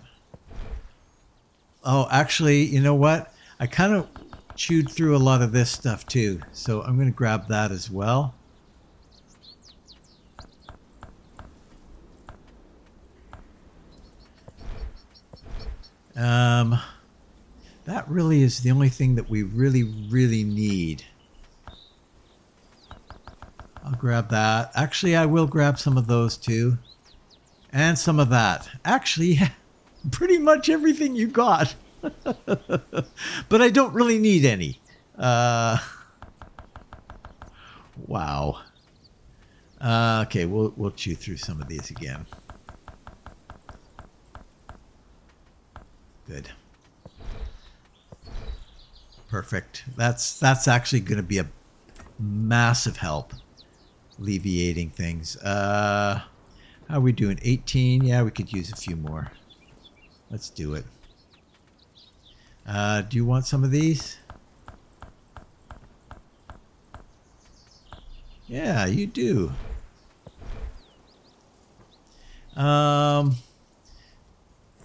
Oh, actually, you know what? I kind of chewed through a lot of this stuff too, so I'm going to grab that as well. That really is the only thing that we really, really need. I'll grab that. Actually, I will grab some of those too. And some of that. Actually, yeah, pretty much everything you got. But I don't really need any. Wow. Okay, we'll chew through some of these again. Good. Perfect. That's actually going to be Massive help alleviating things. How are we doing? 18? Yeah, we could use a few more. Let's do it. Do you want some of these? Yeah, you do.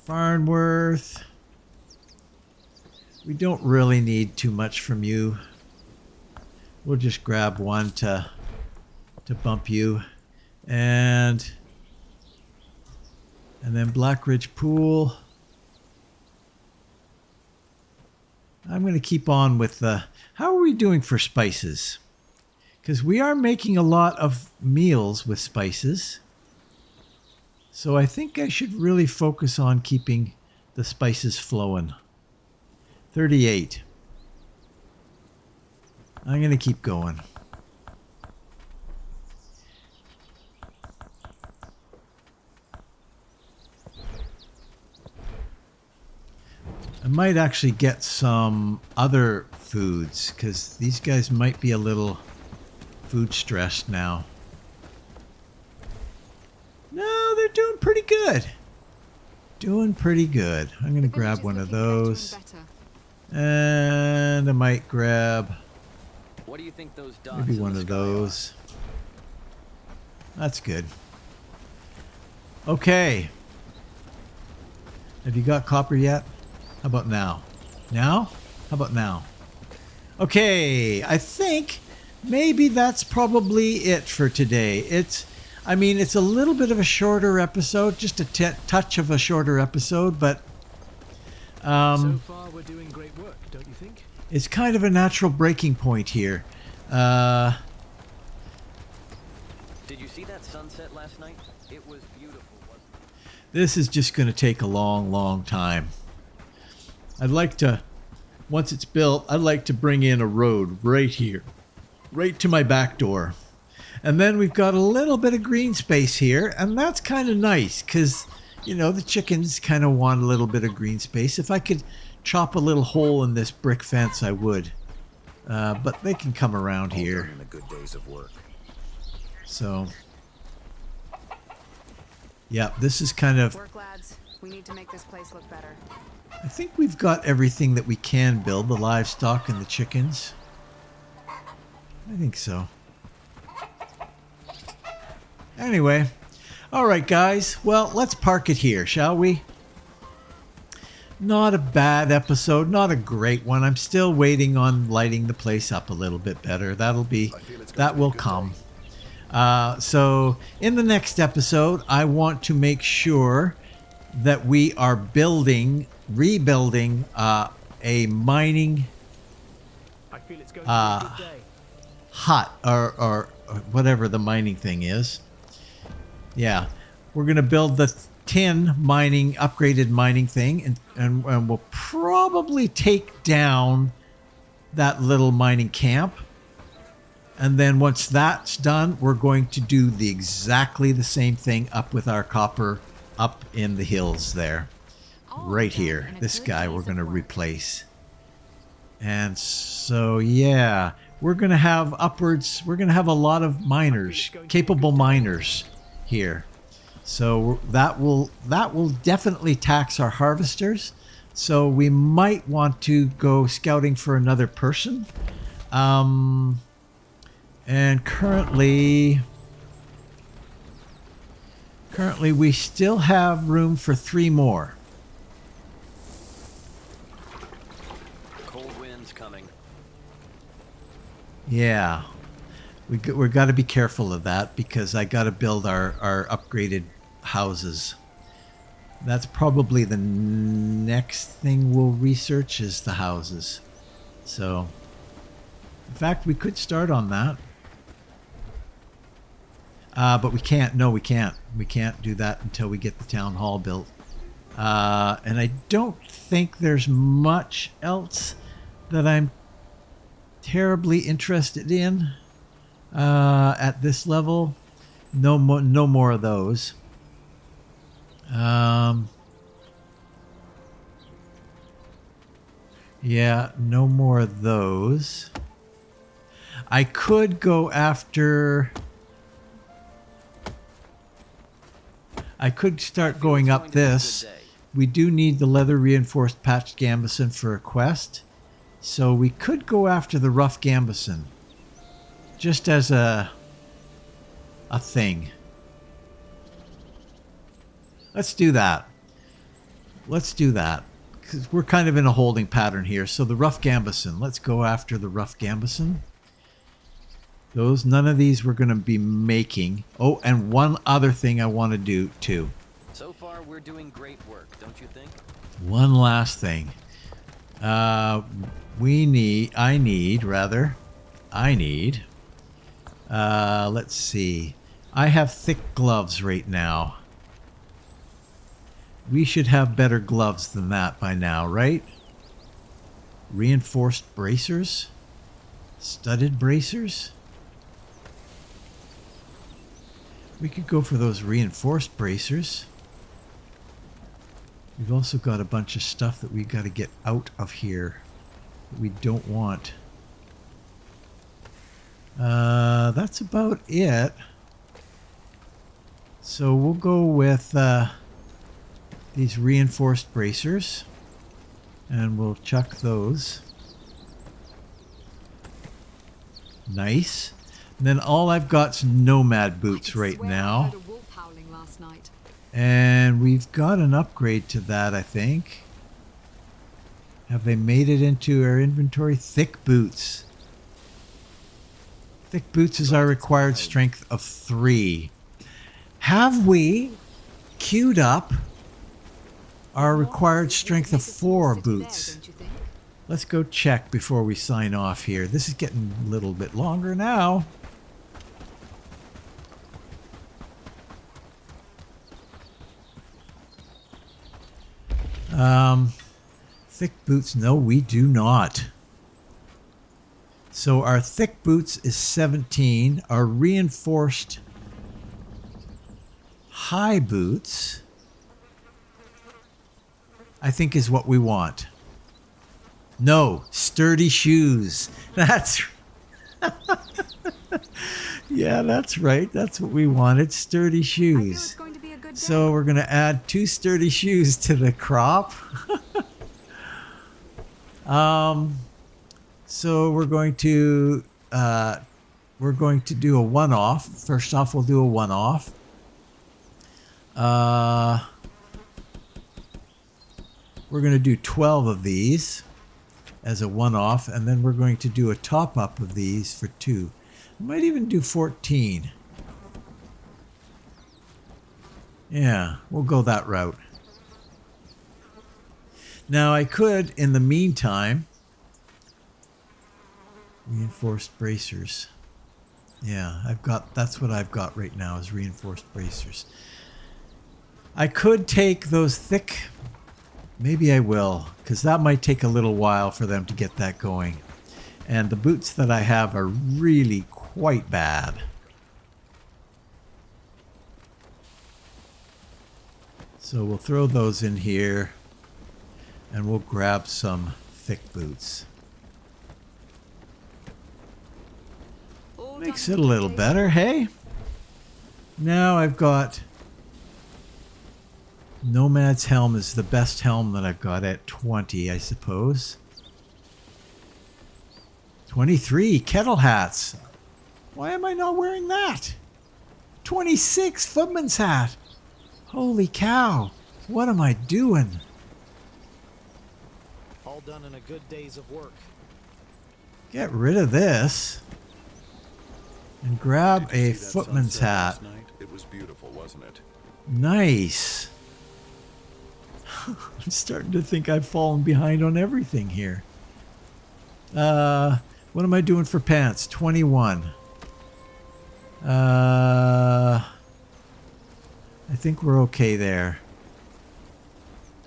Farnworth. We don't really need too much from you. We'll just grab one to bump you. And then Black Ridge Pool. I'm going to keep on with the... How are we doing for spices? Because we are making a lot of meals with spices. So I think I should really focus on keeping the spices flowing. 38. I'm going to keep going. I might actually get some other foods because these guys might be a little food stressed now. No, they're doing pretty good. Doing pretty good. I'm going to grab one of those. And I might grab What do you think those dots maybe in one the of sky those. That's good. Okay. Have you got copper yet? How about now? Now? How about now? Okay, I think maybe that's probably it for today. It's a little bit of a shorter episode, just a touch of a shorter episode, but So far, we're doing great work, don't you think? it's kind of a natural breaking point here. Did you see that sunset last night? It was beautiful, wasn't it? This is just going to take a long, long time. I'd like to, once it's built, I'd like to bring in a road right here, right to my back door. And then we've got a little bit of green space here, and that's kind of nice because, you know, the chickens kind of want a little bit of green space. If I could chop a little hole in this brick fence, I would. But they can come around here. All done in a good days of work. So, yeah, this is kind of... Work, lads. We need to make this place look better. I think we've got everything that we can build, the livestock and the chickens. I think so. Anyway, all right, guys. Well, let's park it here, shall we? Not a bad episode, not a great one. I'm still waiting on lighting the place up a little bit better. That will come. So in the next episode, I want to make sure that we are rebuilding a mining hut or whatever the mining thing is. Yeah, we're going to build the tin mining, upgraded mining thing, and we'll probably take down that little mining camp. And then once that's done, we're going to do exactly the same thing up with our copper up in the hills there. Right here. This guy we're going to replace. And so, yeah, we're going to have we're going to have a lot of miners, capable miners here. So that will definitely tax our harvesters. So we might want to go scouting for another person. And currently we still have room for 3 more. Cold winds coming. Yeah. We're got to be careful of that because I got to build our upgraded houses. That's probably the next thing we'll research is the houses. So, in fact, we could start on that. But we can't. No, we can't. We can't do that until we get the town hall built. And I don't think there's much else that I'm terribly interested in at this level. No more of those. Yeah, no more of those. I could go after... I could start going up this. We do need the leather reinforced patched gambeson for a quest. So we could go after the rough gambeson. Just as a thing. Let's do that. Let's do that. Because we're kind of in a holding pattern here. So the rough gambeson. Let's go after the rough gambeson. None of these we're going to be making. Oh, and one other thing I want to do too. So far, we're doing great work, don't you think? One last thing. I need. Let's see. I have thick gloves right now. We should have better gloves than that by now, right? Reinforced bracers? Studded bracers? We could go for those reinforced bracers. We've also got a bunch of stuff that we got to get out of here that we don't want. That's about it. So we'll go with these reinforced bracers, and we'll chuck those. Nice. And then all I've got's nomad boots right now. I heard a wolf howling last night. And we've got an upgrade to that, I think. Have they made it into our inventory? Thick boots. Thick boots is our required strength of 3. Have we queued up our required strength of 4 boots? Let's go check before we sign off here. This is getting a little bit longer now. Thick boots, no, we do not. So our thick boots is 17. Our reinforced high boots, I think, is what we want. No, sturdy shoes. That's yeah, that's right. That's what we wanted, sturdy shoes. So we're going to add 2 sturdy shoes to the crop. So we're going to do a one-off. First off, we'll do a one-off. We're going to do 12 of these as a one-off, and then we're going to do a top-up of these for 2. I might even do 14. Yeah, we'll go that route. Now I could, in the meantime, reinforced bracers. Yeah, that's what I've got right now is reinforced bracers. I could take those thick, maybe I will, because that might take a little while for them to get that going. And the boots that I have are really quite bad. So we'll throw those in here, and we'll grab some thick boots. Makes it a little better, hey? Now I've got... Nomad's helm is the best helm that I've got at 20, I suppose. 23, kettle hats. Why am I not wearing that? 26, footman's hat. Holy cow, what am I doing? All done in a good days of work. Get rid of this and grab a footman's hat. It was beautiful, wasn't it? Nice. I'm starting to think I've fallen behind on everything here. What am I doing for pants? 21. I think we're okay there.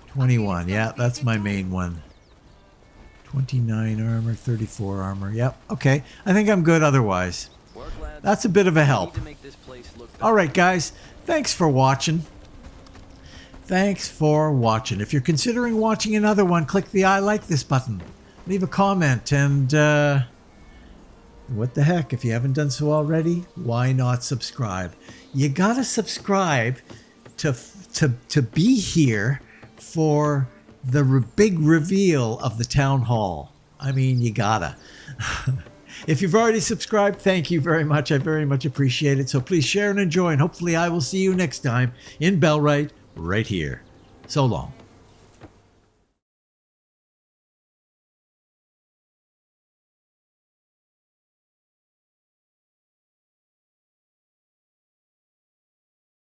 21, yeah, that's my main one. 29 armor, 34 armor, yep, okay. I think I'm good otherwise. That's a bit of a help. Alright guys, thanks for watching. Thanks for watching. If you're considering watching another one, click the I like this button. Leave a comment and What the heck? If you haven't done so already, why not subscribe? You gotta subscribe to be here for the big reveal of the town hall. I mean, you gotta. If you've already subscribed, thank you very much. I very much appreciate it. So please share and enjoy, and hopefully I will see you next time in Bellwright right here. So long.